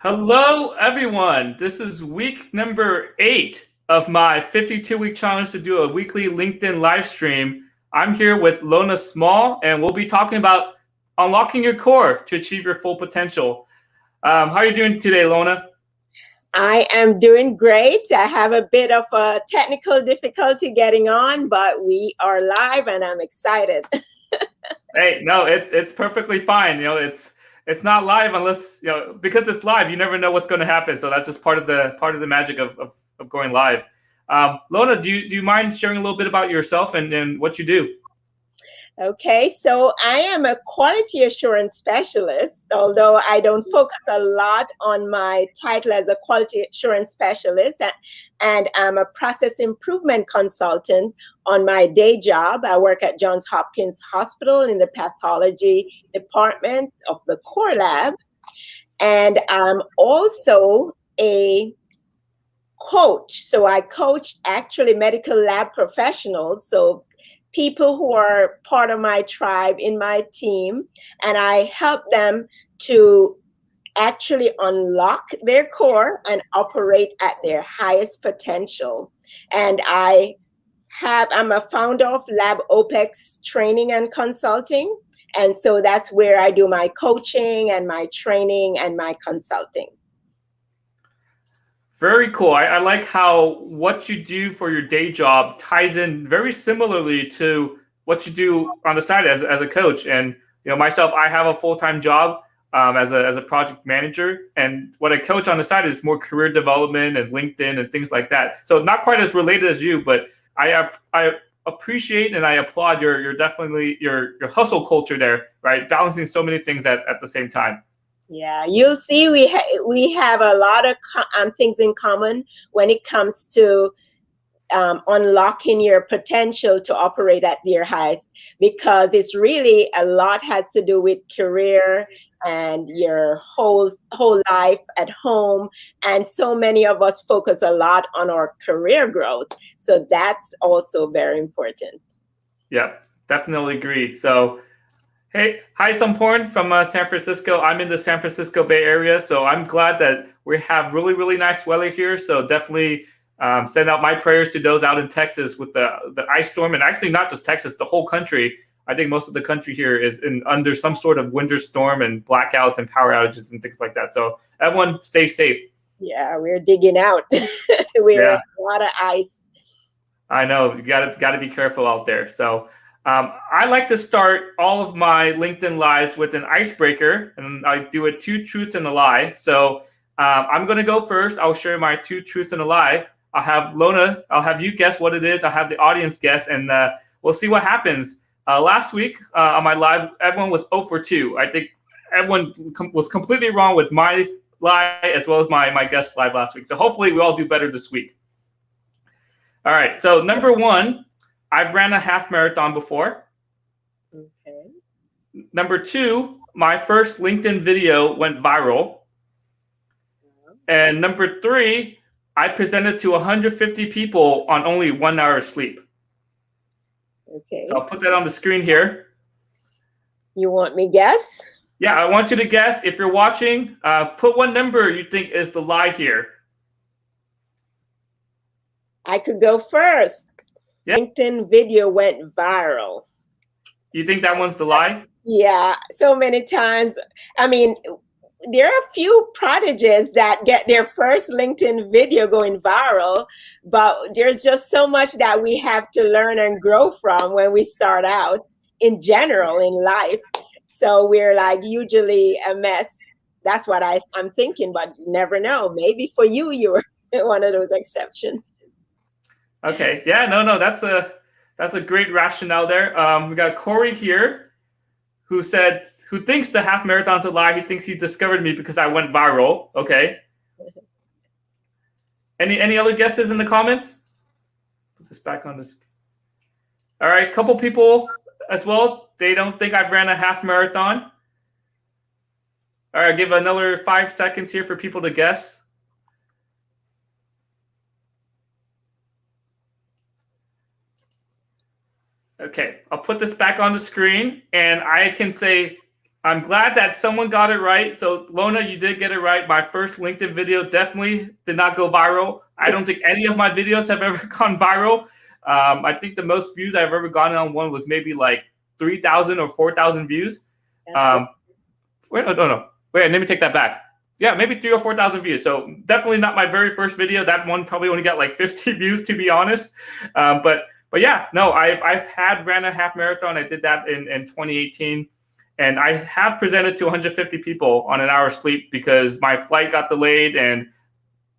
Hello, everyone. This is week number 8 of my 52-week challenge to do a weekly LinkedIn live stream. I'm here with Lona Small, and we'll be talking about unlocking your core to achieve your full potential. How are you doing today, Lona? I am doing great. I have a bit of a technical difficulty getting on, but we are live and I'm excited. Hey, no, it's perfectly fine. It's not live unless because it's live. You never know what's going to happen. So that's just part of the magic of going live. Lona, do you mind sharing a little bit about yourself and what you do? Okay, so I am a quality assurance specialist, although I don't focus a lot on my title as a quality assurance specialist, and I'm a process improvement consultant on my day job. I work at Johns Hopkins Hospital in the pathology department of the core lab, and I'm also a coach. So I coach actually medical lab professionals. So people who are part of my tribe in my team, and I help them to actually unlock their core and operate at their highest potential. And I'm a founder of Lab OPEX training and consulting. And so that's where I do my coaching and my training and my consulting. Very cool. I like how what you do for your day job ties in very similarly to what you do on the side as a coach. And myself, I have a full-time job as a project manager, and what I coach on the side is more career development and LinkedIn and things like that. So it's not quite as related as you, but I appreciate and I applaud your definitely your hustle culture there, right? Balancing so many things at the same time. Yeah, you'll see we have a lot of things in common when it comes to unlocking your potential to operate at your highest, because it's really a lot has to do with career and your whole life at home. And so many of us focus a lot on our career growth. So that's also very important. Yeah, definitely agree. So hey, hi, Samporn from San Francisco. I'm in the San Francisco Bay Area, so I'm glad that we have really, really nice weather here. So definitely send out my prayers to those out in Texas with the ice storm, and actually not just Texas, the whole country. I think most of the country here is under some sort of winter storm and blackouts and power outages and things like that. So everyone, stay safe. Yeah, we're digging out. We're in Yeah, a lot of ice. I know you got to be careful out there. So. I like to start all of my LinkedIn lives with an icebreaker, and I do it 2 truths and a lie. So I'm going to go first. I'll share my 2 truths and a lie. I'll have Lona, I'll have you guess what it is. I'll have the audience guess, and we'll see what happens. Last week on my live, everyone was 0 for 2. I think everyone was completely wrong with my lie as well as my guest live last week. So hopefully we all do better this week. All right, so number 1, I've ran a half marathon before. Okay. Number 2, my first LinkedIn video went viral. And number 3, I presented to 150 people on only 1 hour of sleep. Okay. So I'll put that on the screen here. You want me guess? Yeah, I want you to guess. If you're watching, put what number you think is the lie here. I could go first. Yep. LinkedIn video went viral. You think that one's the lie? Yeah, so many times. I mean, there are a few prodigies that get their first LinkedIn video going viral, but there's just so much that we have to learn and grow from when we start out in general in life. So we're like usually a mess. That's what I'm thinking, but you never know. Maybe for you, you're one of those exceptions. Okay. Yeah, no, that's a great rationale there. We got Corey here who thinks the half marathon's a lie. He thinks he discovered me because I went viral. Okay. Any other guesses in the comments? Put this back on this. All right, couple people as well. They don't think I've ran a half marathon. All right, I'll give another 5 seconds here for people to guess. Okay, I'll put this back on the screen, and I can say I'm glad that someone got it right. So Lona, you did get it right. My first LinkedIn video definitely did not go viral. I don't think any of my videos have ever gone viral. I think the most views I've ever gotten on one was maybe like 3,000 or 4,000 views. Wait, no. Wait, let me take that back. Yeah, maybe 3,000 or 4,000 views. So definitely not my very first video. That one probably only got like 50 views, to be honest. But yeah, no, I've ran a half marathon. I did that in 2018. And I have presented to 150 people on an hour's sleep because my flight got delayed and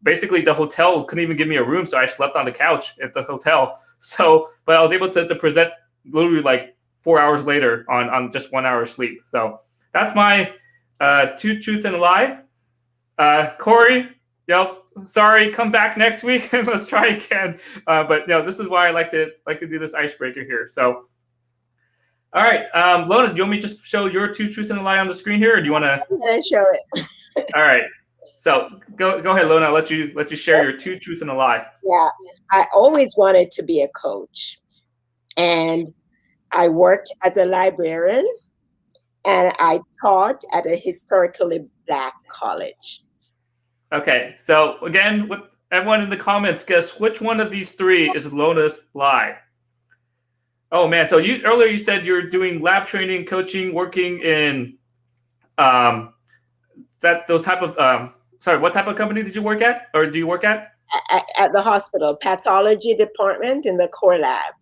basically the hotel couldn't even give me a room. So I slept on the couch at the hotel. So, but I was able to present literally like 4 hours later on just 1 hour sleep. So that's my 2 truths and a lie. Corey, sorry, come back next week and let's try again. But this is why I like to do this icebreaker here. So. All right, Lona, do you want me to just show your 2 truths and a lie on the screen here, or do you want to? I'm gonna show it. All right, so go ahead, Lona. I'll let you share your 2 truths and a lie. Yeah, I always wanted to be a coach, and I worked as a librarian, and I taught at a historically Black college. Okay, so again, with everyone in the comments, guess which one of these 3 is Lona's lie? Oh man! So earlier you said you're doing lab training, coaching, working in those type of sorry, what type of company did you work at, or do you work at? At the hospital, pathology department in the core lab.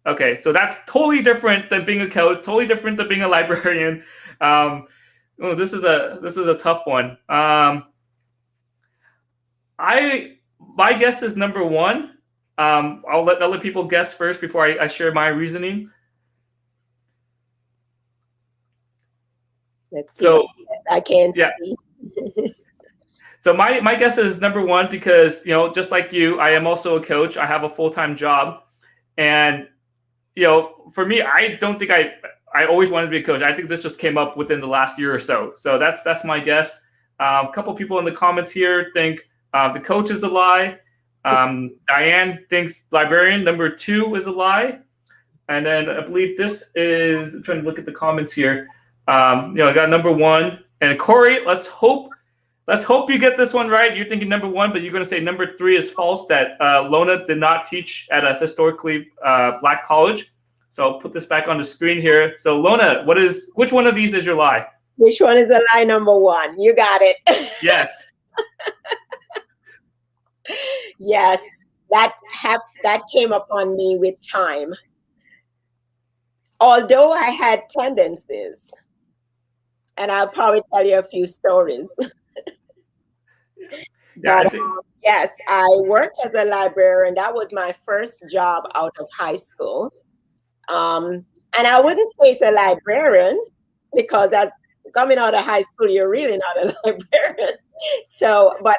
Okay, so that's totally different than being a coach. Totally different than being a librarian. This is a tough one. My guess is number 1. I'll let other people guess first before I share my reasoning. Let's see. So I can't see. So my guess is number 1 because just like you, I am also a coach. I have a full-time job, and for me, I don't think I always wanted to be a coach. I think this just came up within the last year or so. So that's my guess. A couple people in the comments here think the coach is a lie. Diane thinks librarian number 2 is a lie, and then I believe this is. I'm trying to look at the comments here. I got number 1, and Corey. Let's hope you get this one right. You're thinking number 1, but you're going to say number 3 is false. That Lona did not teach at a historically Black college. So I'll put this back on the screen here. So Lona, which one of these is your lie? Which one is a lie number 1? You got it. Yes. Yes, that came upon me with time. Although I had tendencies, and I'll probably tell you a few stories. But yes, I worked as a librarian. That was my first job out of high school. And I wouldn't say it's a librarian because that's coming out of high school, you're really not a librarian. So, but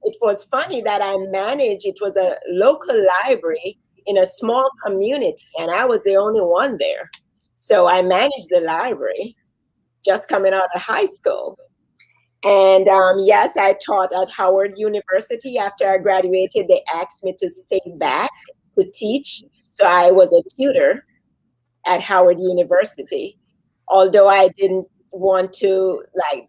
it was funny that it was a local library in a small community, and I was the only one there. So I managed the library just coming out of high school. And yes, I taught at Howard University. After I graduated, they asked me to stay back to teach. So I was a tutor at Howard University, although I didn't want to,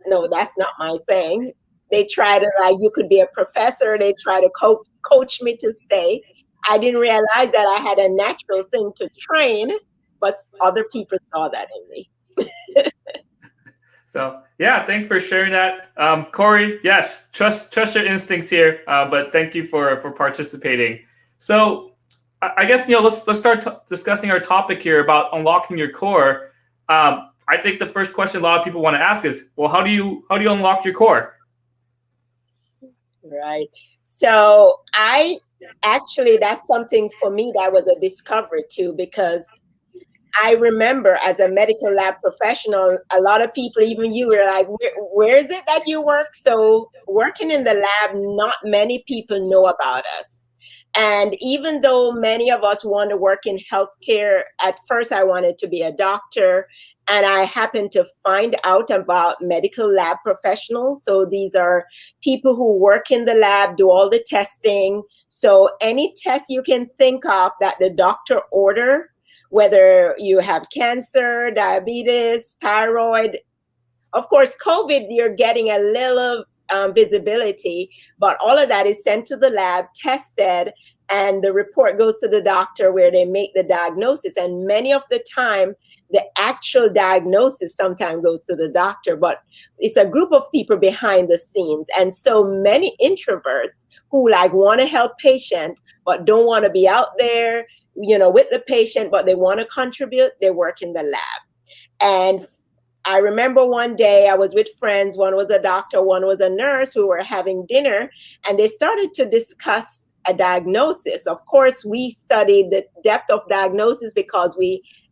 no, that's not my thing. They try to, you could be a professor. They try to coach me to stay. I didn't realize that I had a natural thing to train, but other people saw that in me. So yeah, thanks for sharing that, Corey. Yes, trust your instincts here. But thank you for participating. So I guess let's start discussing our topic here about unlocking your core. I think the first question a lot of people want to ask is, well, how do you unlock your core? Right. So that's something for me that was a discovery too, because I remember as a medical lab professional, a lot of people, even you, were like, where is it that you work? So working in the lab, not many people know about us. And even though many of us want to work in healthcare, at first I wanted to be a doctor, and I happened to find out about medical lab professionals. So these are people who work in the lab, do all the testing. So any test you can think of that the doctor order, whether you have cancer, diabetes, thyroid, Of course, COVID, you're getting a little visibility, but all of that is sent to the lab, tested, and the report goes to the doctor where they make the diagnosis. And many of the time, the actual diagnosis sometimes goes to the doctor, but it's a group of people behind the scenes. And so many introverts who like want to help patient, but don't want to be out there, with the patient, but they want to contribute, they work in the lab. And I remember one day I was with friends, one was a doctor, one was a nurse, who were having dinner, and they started to discuss a diagnosis. Of course, we studied the depth of diagnosis because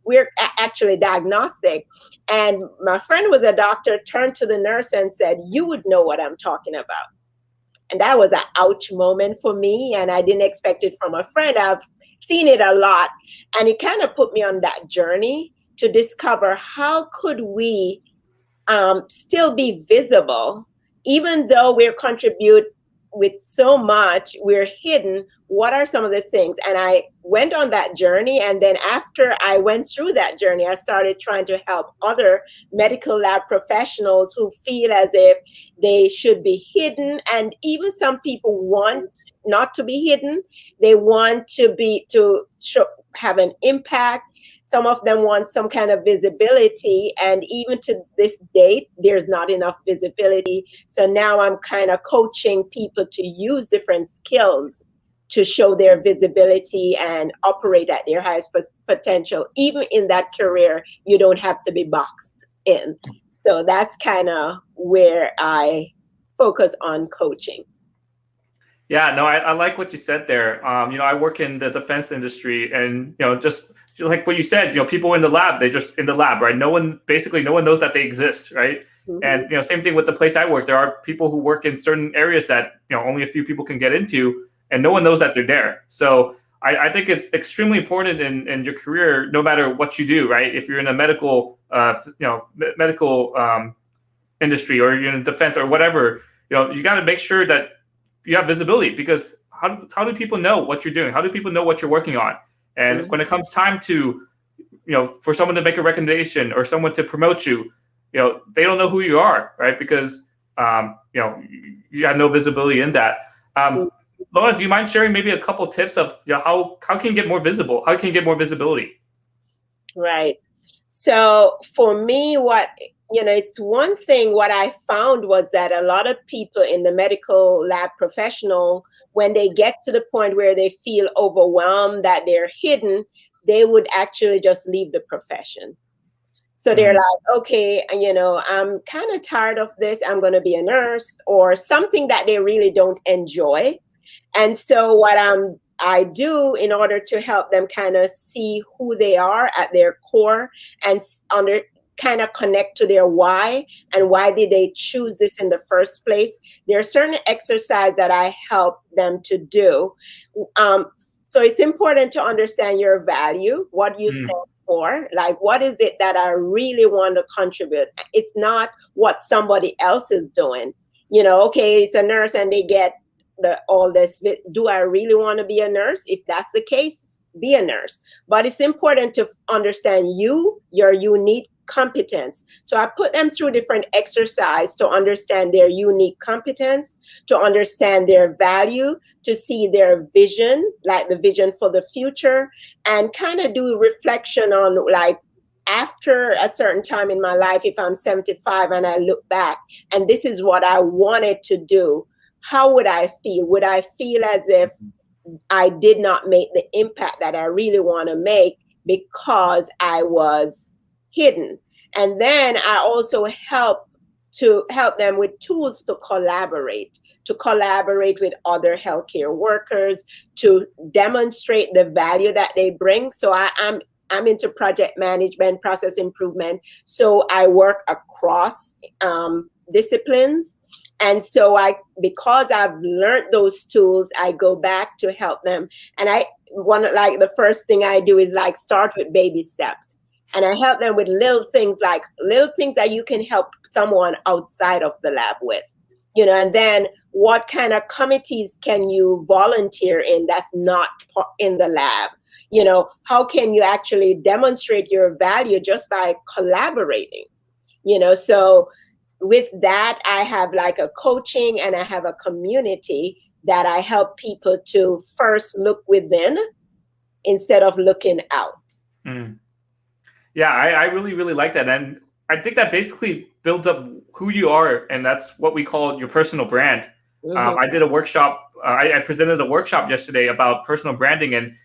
we're actually diagnostic. And my friend was a doctor, turned to the nurse and said, "You would know what I'm talking about." And that was an ouch moment for me. And I didn't expect it from a friend. I've seen it a lot. And it kind of put me on that journey to discover how could we still be visible, even though we're contribute with so much, we're hidden. What are some of the things? And I went on that journey. And then after I went through that journey, I started trying to help other medical lab professionals who feel as if they should be hidden. And even some people want not to be hidden. They want to have an impact. Some of them want some kind of visibility, and even to this date, there's not enough visibility. So now I'm kind of coaching people to use different skills to show their visibility and operate at their highest potential. Even in that career, you don't have to be boxed in. So that's kind of where I focus on coaching. Yeah, no, I like what you said there. I work in the defense industry, and just like what you said, people in the lab, they're just in the lab, right? No one knows that they exist, right? Mm-hmm. And same thing with the place I work. There are people who work in certain areas that only a few people can get into, and no one knows that they're there. So I think it's extremely important in your career, no matter what you do, right? If you're in a medical industry, or you're in defense or whatever, you got to make sure that you have visibility, because how do people know what you're doing? How do people know what you're working on? And mm-hmm. when it comes time to, for someone to make a recommendation or someone to promote you, they don't know who you are, right? Because, you have no visibility in that. Lona, do you mind sharing maybe a couple tips of how can you get more visible? How can you get more visibility? Right. So for me, it's one thing. What I found was that a lot of people in the medical lab professional, when they get to the point where they feel overwhelmed, that they're hidden, they would actually just leave the profession. So they're like, okay, I'm kind of tired of this. I'm going to be a nurse, or something that they really don't enjoy. And so what I do in order to help them kind of see who they are at their core and kind of connect to their why, and why did they choose this in the first place. There are certain exercises that I help them to do. So it's important to understand your value, what you stand for, like what is it that I really want to contribute. It's not what somebody else is doing. Okay, it's a nurse and they get all this. Do I really want to be a nurse? If that's the case, be a nurse. But it's important to understand your unique competence. So I put them through different exercises to understand their unique competence, to understand their value, to see their vision, like the vision for the future, and kind of do reflection on, like, after a certain time in my life, if I'm 75 and I look back and this is what I wanted to do, how would I feel? Would I feel as if I did not make the impact that I really want to make because I was hidden? And then I also help them with tools to collaborate with other healthcare workers, to demonstrate the value that they bring. So I'm into project management, process improvement. So I work across disciplines. And so because I've learned those tools, I go back to help them. And the first thing I do is start with baby steps. And I help them with little things that you can help someone outside of the lab with, and then what kind of committees can you volunteer in that's not in the lab? How can you actually demonstrate your value just by collaborating? So with that, I have like a coaching and I have a community that I help people to first look within instead of looking out. Mm. Yeah, I really, really like that. And I think that basically builds up who you are. And that's what we call your personal brand. Mm-hmm. I did a workshop. I presented a workshop yesterday about personal branding. And,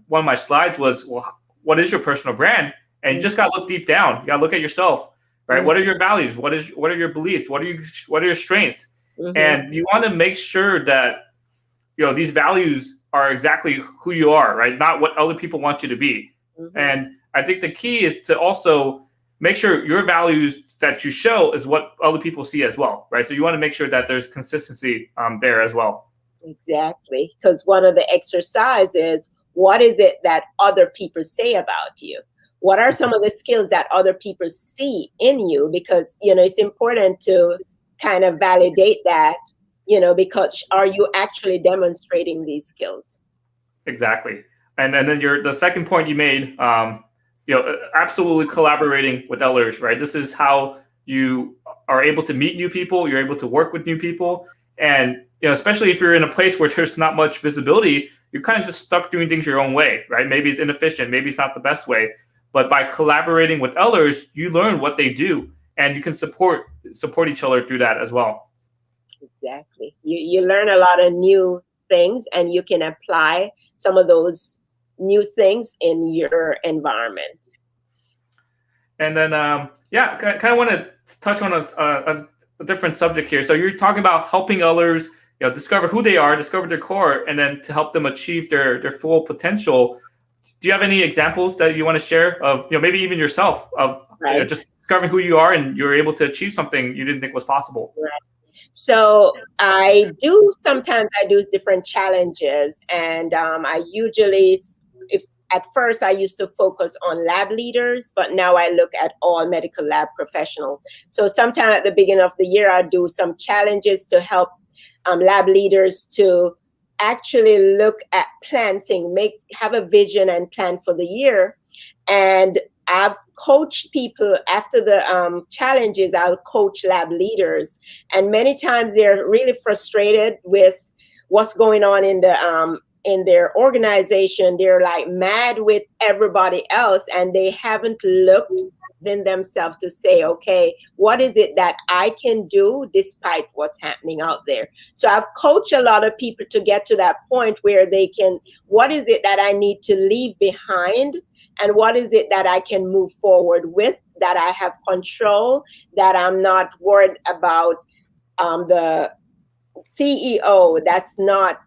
one of my slides was, well, what is your personal brand? And you just got to look deep down. You got to look at yourself, right? Mm-hmm. What are your values? What are your beliefs? What are your strengths? Mm-hmm. And you want to make sure that, these values are exactly who you are, right? Not what other people want you to be. Mm-hmm. And I think the key is to also make sure your values that you show is what other people see as well, right? So you want to make sure that there's consistency there as well. Exactly. Because one of the exercises, what is it that other people say about you? What are some of the skills that other people see in you? Because, it's important to kind of validate that, because are you actually demonstrating these skills? Exactly. And then the second point you made, absolutely collaborating with others, right? This is how you are able to meet new people. You're able to work with new people. And, especially if you're in a place where there's not much visibility, you're kind of just stuck doing things your own way, right? Maybe it's inefficient. Maybe it's not the best way. But by collaborating with others, you learn what they do and you can support each other through that as well. Exactly. You learn a lot of new things and you can apply some of those new things in your environment. And then, kind of want to touch on a different subject here. So you're talking about helping others, discover who they are, discover their core, and then to help them achieve their full potential. Do you have any examples that you want to share of, maybe even yourself of just discovering who you are and you're able to achieve something you didn't think was possible? Right. So sometimes I do different challenges, and I usually, at first I used to focus on lab leaders, but now I look at all medical lab professionals. So sometime at the beginning of the year, I do some challenges to help lab leaders to actually look at planting, have a vision and plan for the year. And I've coached people after the challenges. I'll coach lab leaders, and many times they're really frustrated with what's going on in their organization. They're like mad with everybody else, and they haven't looked within themselves to say, okay, what is it that I can do despite what's happening out there? So I've coached a lot of people to get to that point where what is it that I need to leave behind? And what is it that I can move forward with, that I have control, that I'm not worried about the CEO that's not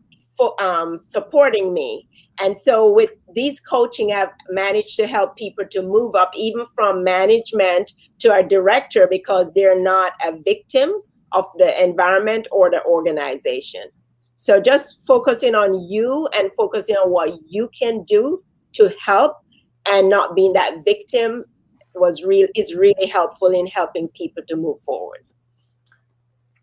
supporting me. And so with these coaching, I've managed to help people to move up even from management to a director, because they're not a victim of the environment or the organization. So just focusing on you and focusing on what you can do to help and not being that victim is really helpful in helping people to move forward.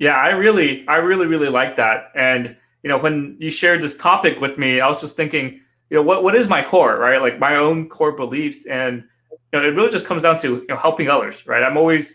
Yeah, I really like that. And when you shared this topic with me, I was just thinking, what is my core, right? Like my own core beliefs, and it really just comes down to helping others, right? I'm always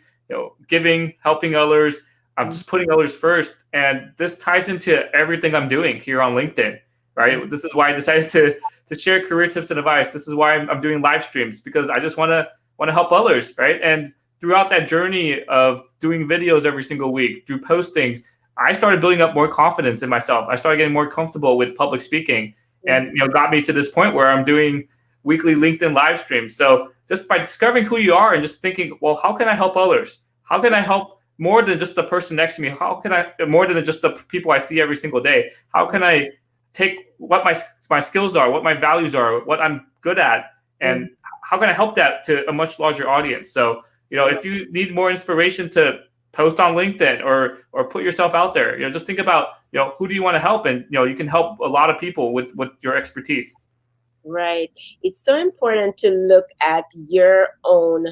giving, helping others. I'm just putting others first, and this ties into everything I'm doing here on LinkedIn, right? This is why I decided to share career tips and advice. This is why I'm doing live streams, because I just want to help others, right? And throughout that journey of doing videos every single week, through posting, I started building up more confidence in myself. I started getting more comfortable with public speaking, and got me to this point where I'm doing weekly LinkedIn live streams. So just by discovering who you are and just thinking, well, how can I help others? How can I help more than just the person next to me? How can I, more than just the people I see every single day? How can I take what my skills are, what my values are, what I'm good at, and how can I help that to a much larger audience? So, if you need more inspiration to post on LinkedIn or put yourself out there, just think about, who do you want to help? And, you can help a lot of people with your expertise. Right. It's so important to look at your own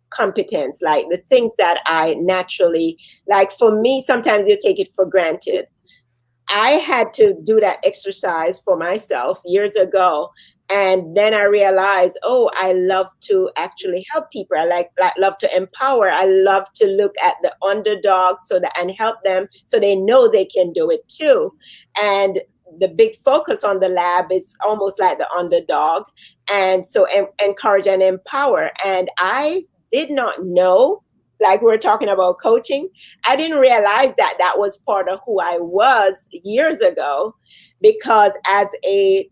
competence, like the things that I naturally, like for me, sometimes you take it for granted. I had to do that exercise for myself years ago. And then I realized, oh, I love to actually help people. I love to empower. I love to look at the underdog and help them so they know they can do it too. And the big focus on the lab is almost like the underdog. And so encourage and empower. And I did not know, like we're talking about coaching, I didn't realize that that was part of who I was years ago, because as a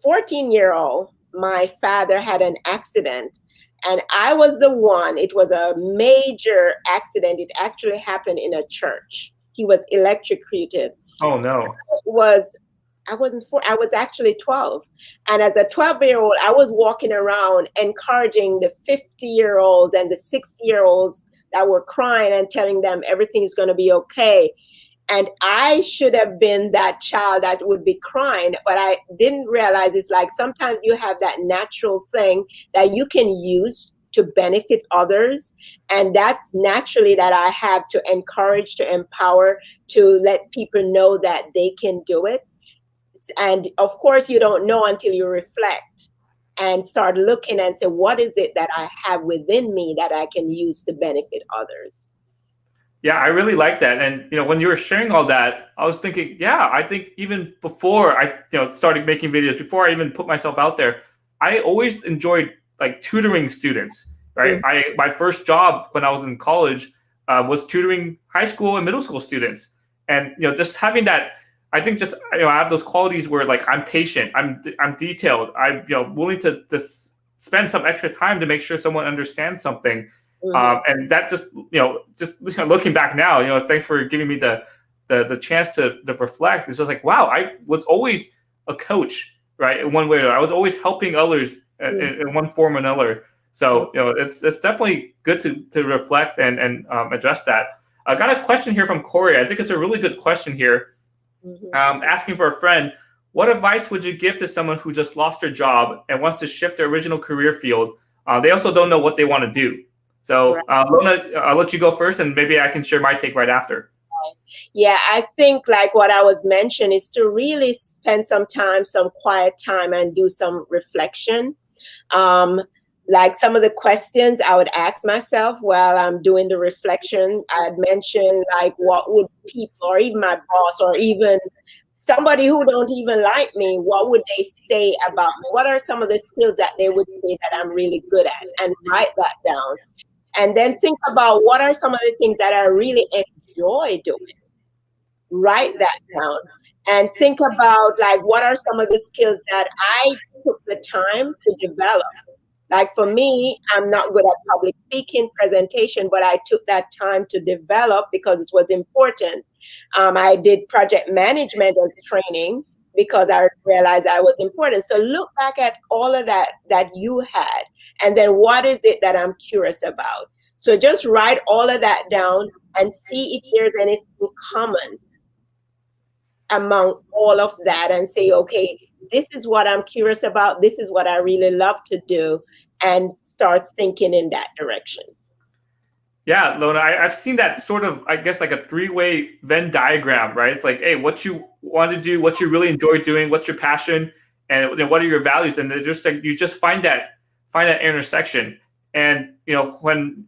14-year-old, my father had an accident, and I was the one. It was a major accident. It actually happened in a church. He was electrocuted. Oh no. I was actually 12. And as a 12-year-old, I was walking around encouraging the 50-year-olds and the 60-year-olds that were crying and telling them everything's going to be okay. And I should have been that child that would be crying, but I didn't realize it's like sometimes you have that natural thing that you can use to benefit others. And that's naturally that I have to encourage, to empower, to let people know that they can do it. And of course, you don't know until you reflect and start looking and say, what is it that I have within me that I can use to benefit others? Yeah, I really like that. And when you were sharing all that, I was thinking, yeah, I think even before I started making videos, before I even put myself out there, I always enjoyed like tutoring students, right? My first job when I was in college was tutoring high school and middle school students. And just having that, I think just I have those qualities where like I'm patient, I'm detailed, I'm willing to spend some extra time to make sure someone understands something. And that just looking back now, thanks for giving me the chance to reflect. It's just like, wow, I was always a coach, right? In one way or another. I was always helping others in one form or another. So it's definitely good to reflect and address that. I got a question here from Corey. I think it's a really good question here. Asking for a friend, what advice would you give to someone who just lost their job and wants to shift their original career field? They also don't know what they want to do. So, Lona, I'll let you go first, and maybe I can share my take right after. Yeah, I think like what I was mentioning is to really spend some quiet time, and do some reflection. Like some of the questions I would ask myself while I'm doing the reflection, I'd mention like, what would people, or even my boss, or even somebody who don't even like me, what would they say about me? What are some of the skills that they would say that I'm really good at? And write that down. And then think about what are some of the things that I really enjoy doing. Write that down. And think about like, what are some of the skills that I took the time to develop? Like for me, I'm not good at public speaking, presentation, but I took that time to develop because it was important. I did project management as training because I realized that was important. So look back at all of that you had, and then what is it that I'm curious about? So just write all of that down and see if there's anything common among all of that, and say, okay, this is what I'm curious about. This is what I really love to do, and start thinking in that direction. Yeah, Lona, I've seen that sort of, I guess, like a three-way Venn diagram, right? It's like, hey, what you want to do, what you really enjoy doing, what's your passion, and then what are your values? And they're just like, you just find that intersection. And when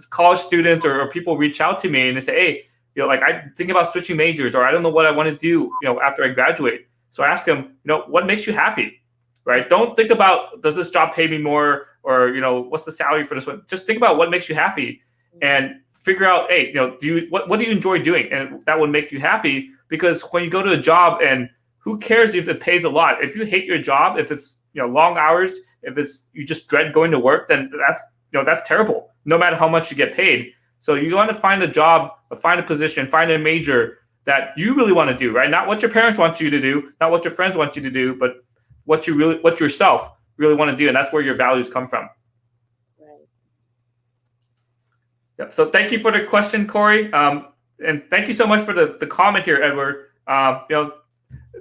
college students or people reach out to me and they say, hey, like I'm thinking about switching majors, or I don't know what I want to do, after I graduate. So I ask them, what makes you happy, right? Don't think about, does this job pay me more, or what's the salary for this one? Just think about what makes you happy, and figure out, hey, what do you enjoy doing, and that would make you happy. Because when you go to a job, and who cares if it pays a lot? If you hate your job, if it's long hours, if it's you just dread going to work, then that's terrible. No matter how much you get paid. So you want to find a job, find a position, find a major that you really want to do, right? Not what your parents want you to do, not what your friends want you to do, but what yourself really want to do, and that's where your values come from. Right. Yep. So thank you for the question, Corey, and thank you so much for the comment here, Edward.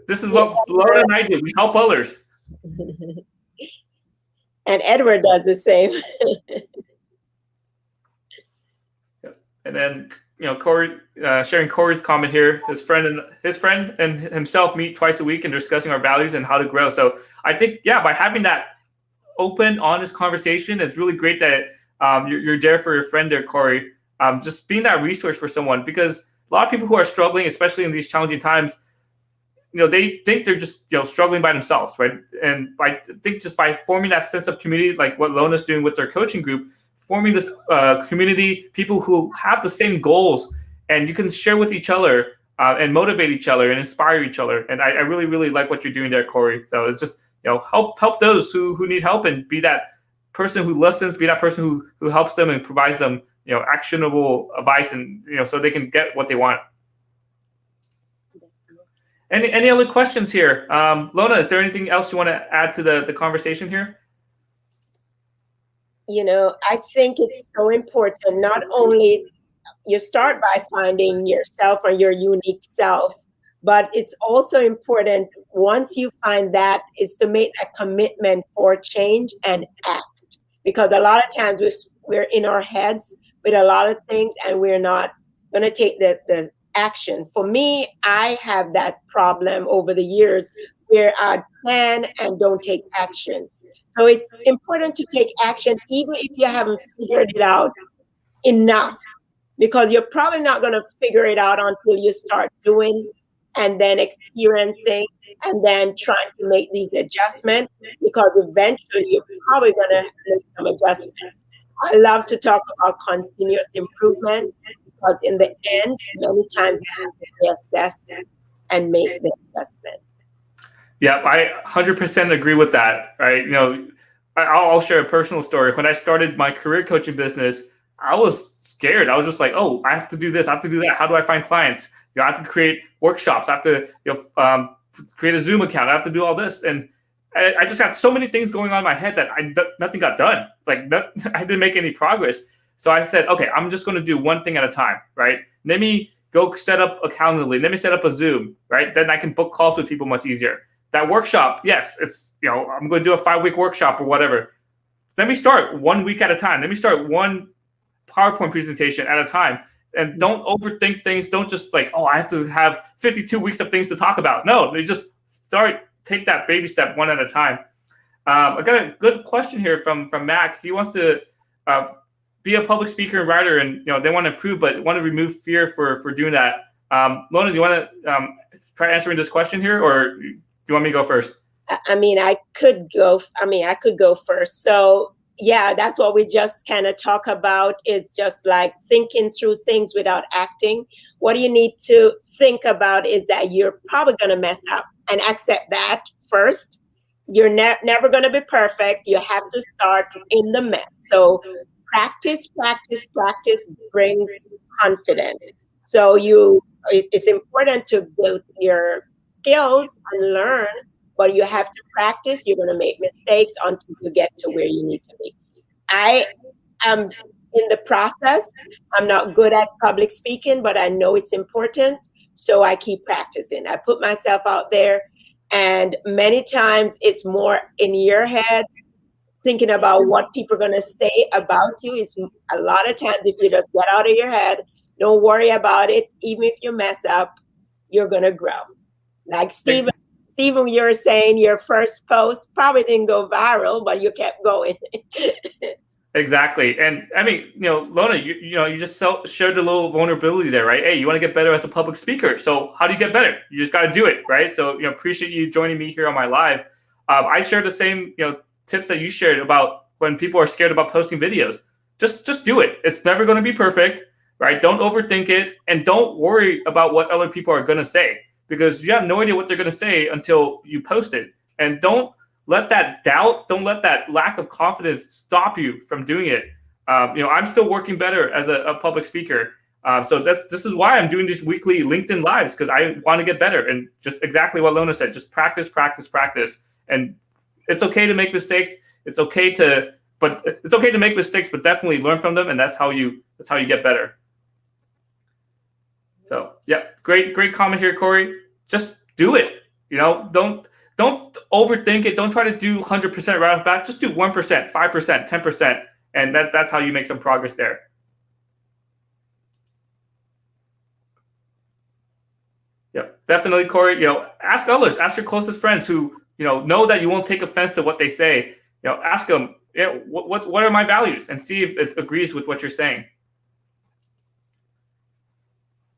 This is what Lona and I do. We help others. And Edward does the same. And then Corey sharing Corey's comment here. His friend and himself meet twice a week and discussing our values and how to grow. So I think, yeah, by having that open, honest conversation, it's really great that you're there for your friend there, Corey. Just being that resource for someone, because a lot of people who are struggling, especially in these challenging times, they think they're just struggling by themselves, right? And I think just by forming that sense of community, like what Lona's doing with their coaching group, forming this community, people who have the same goals, and you can share with each other and motivate each other and inspire each other. And I really, really like what you're doing there, Corey. So it's just help those who need help, and be that person who listens, be that person who helps them and provides them actionable advice, and so they can get what they want. Any other questions here? Lona, is there anything else you want to add to the conversation here? I think it's so important. Not only you start by finding yourself or your unique self, but it's also important, once you find that, is to make a commitment for change and act. Because a lot of times we're in our heads with a lot of things, and we're not going to take the action. For me, I have that problem over the years where I plan and don't take action. So it's important to take action, even if you haven't figured it out enough, because you're probably not going to figure it out until you start doing and then experiencing and then trying to make these adjustments, because eventually you're probably going to make some adjustments. I love to talk about continuous improvement, because in the end, many times you have to reassess and make the adjustment. Yeah, I 100% agree with that. Right? I'll share a personal story. When I started my career coaching business, I was scared. I was just like, oh, I have to do this, I have to do that. How do I find clients? I have to create workshops. I have to create a Zoom account. I have to do all this, and I just had so many things going on in my head that nothing got done. I didn't make any progress. So I said, okay, I'm just going to do one thing at a time, right? Let me go set up Accountability. Let me set up a Zoom, right? Then I can book calls with people much easier. That workshop, yes, it's, I'm going to do a 5-week workshop or whatever. Let me start 1 week at a time. Let me start one PowerPoint presentation at a time. And don't overthink things. Don't just I have to have 52 weeks of things to talk about. No, they just take that baby step one at a time. I got a good question here from Mac. He wants to be a public speaker and writer, and they want to improve, but want to remove fear for doing that. Lona, do you want to try answering this question here, or do you want me to go first? I could go first. So yeah, that's what we just kind of talk about, is just like thinking through things without acting. What you need to think about is that you're probably going to mess up, and accept that first. You're never going to be perfect. You have to start in the mess. So practice brings confidence. So it's important to build your skills and learn, but you have to practice. You're going to make mistakes until you get to where you need to be. I am in the process. I'm not good at public speaking, but I know it's important. So I keep practicing. I put myself out there, and many times it's more in your head, thinking about what people are going to say about you. Is a lot of times, if you just get out of your head, don't worry about it. Even if you mess up, you're going to grow. Like Stephen, you were saying your first post probably didn't go viral, but you kept going. Exactly. And Lona, you just showed a little vulnerability there, right? Hey, you want to get better as a public speaker. So how do you get better? You just got to do it, right? So, appreciate you joining me here on my live. I shared the same, tips that you shared about when people are scared about posting videos. Just do it. It's never going to be perfect, right? Don't overthink it, and don't worry about what other people are going to say, because you have no idea what they're going to say until you post it. And don't let that doubt, don't let that lack of confidence stop you from doing it. I'm still working better as a public speaker. So this is why I'm doing these weekly LinkedIn lives, because I want to get better. And just exactly what Lona said, just practice. And it's okay to make mistakes. It's okay to make mistakes, but definitely learn from them. And that's how you get better. So yeah, great comment here, Corey. Just do it. Don't overthink it. Don't try to do 100% right off the bat. Just do 1%, 5%, 10%, and that's how you make some progress there. Yep, definitely, Corey. Ask others, ask your closest friends who know that you won't take offense to what they say. Ask them, what are my values, and see if it agrees with what you're saying.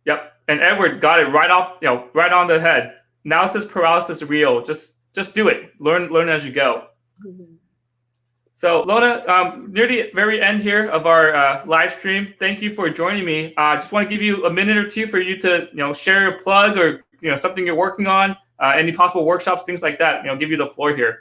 Yep, and Edward got it right off, right on the head. Analysis paralysis is real. Just do it. Learn as you go. Mm-hmm. So Lona, near the very end here of our live stream, thank you for joining me. I just want to give you a minute or two for you to share your plug or something you're working on, any possible workshops, things like that. Give you the floor here.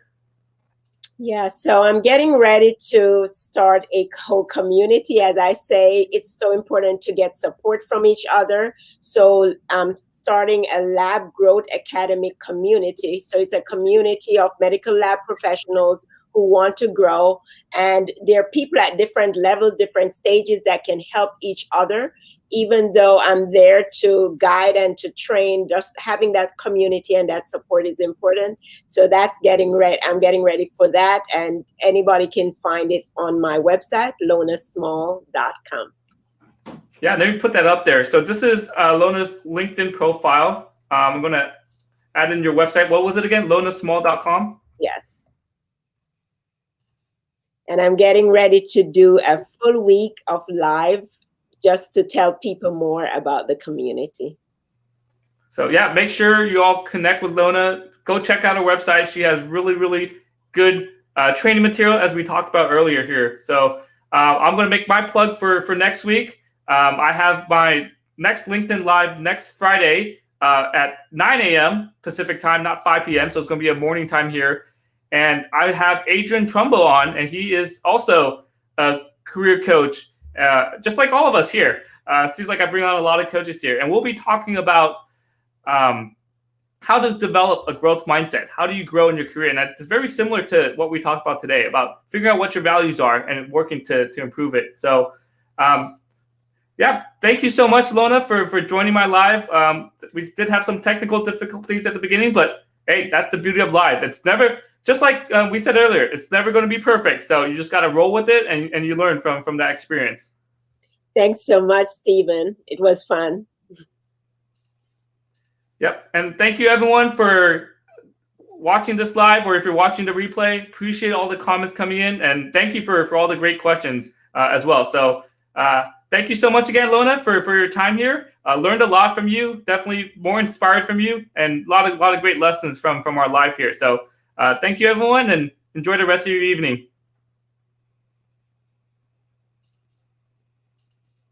Yeah, so I'm getting ready to start a community. As I say, it's so important to get support from each other. So I'm starting a Lab Growth Academy community. So it's a community of medical lab professionals who want to grow. And there are people at different levels, different stages that can help each other. Even though I'm there to guide and to train, just having that community and that support is important. So that's getting ready. I'm getting ready for that. And anybody can find it on my website, lonasmall.com. Yeah, let me put that up there. So this is Lona's LinkedIn profile. I'm going to add in your website. What was it again? lonasmall.com? Yes. And I'm getting ready to do a full week of live just to tell people more about the community. So yeah, make sure you all connect with Lona. Go check out her website. She has really, really good training material, as we talked about earlier here. So I'm going to make my plug for next week. I have my next LinkedIn Live next Friday at 9 a.m. Pacific time, not 5 p.m. So it's going to be a morning time here. And I have Adrian Trumbo on, and he is also a career coach. Just like all of us here. It seems like I bring on a lot of coaches here. And we'll be talking about how to develop a growth mindset. How do you grow in your career? And it's very similar to what we talked about today, about figuring out what your values are and working to improve it. So, yeah, thank you so much, Lona, for joining my live. We did have some technical difficulties at the beginning, but hey, that's the beauty of live. It's never... Just like we said earlier, it's never going to be perfect. So you just got to roll with it and you learn from that experience. Thanks so much, Stephen. It was fun. Yep. And thank you, everyone, for watching this live, or if you're watching the replay. Appreciate all the comments coming in. And thank you for all the great questions as well. So thank you so much again, Lona, for your time here. Learned a lot from you. Definitely more inspired from you. And a lot of great lessons from our live here. So thank you, everyone, and enjoy the rest of your evening.